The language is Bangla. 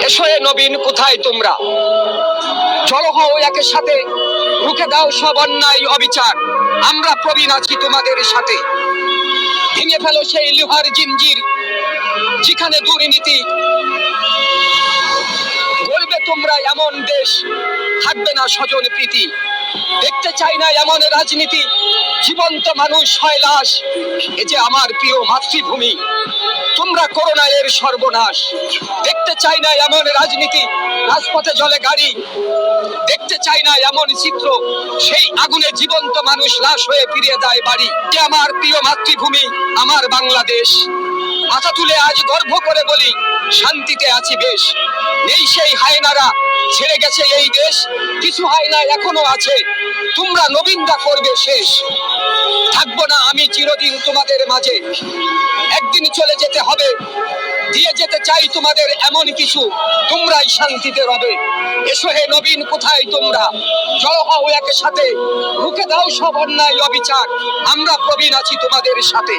এসো এ নবীন, কোথায় তোমরা? চলো হও একের সাথে, রুখে দাও সব অন্যায় অবিচার। আমরা প্রবীণ আছি তোমাদের সাথে। ভেঙে ফেলো সেই লোহার জিঞ্জির, যেখানে দুর্নীতি। গড়বে তোমরা এমন দেশ, থাকবে না স্বজন প্রীতি। দেখতে চাই না এমন রাজনীতি, জীবন্ত মানুষ হয় লাশ। এ যে আমার প্রিয় মাতৃভূমি, তোমরা করো না এর সর্বনাশ। দেখতে চাই না এমন রাজনীতি, রাজপথে জ্বলে গাড়ি। দেখতে চাই না এমন চিত্র, সেই আগুনে জীবন্ত মানুষ লাশ হয়ে ফিরে যায় বাড়ি। যে আমার প্রিয় মাতৃভূমি, আমার বাংলাদেশ। মাথা তুলে আজ গর্ব করে বলি, শান্তিতে আছি বেশ। নেই সেই হায়নারা, ছেড়ে গেছে এই দেশ। কিছু হায়না এখনো আছে, তোমরা নবীনরা করবে শেষ। থাকবো না আমি চিরদিন তোমাদের মাঝে, একদিন চলে যেতে হবে। দিয়ে যেতে চাই তোমাদের এমন কিছু, তোমরাই শান্তিতে রবে। এসো হে নবীন, কোথায় তোমরা? জড়ো হও একের সাথে, রুখে দাও সব অন্যায় অবিচার। আমরা প্রবীণ আছি তোমাদের সাথে।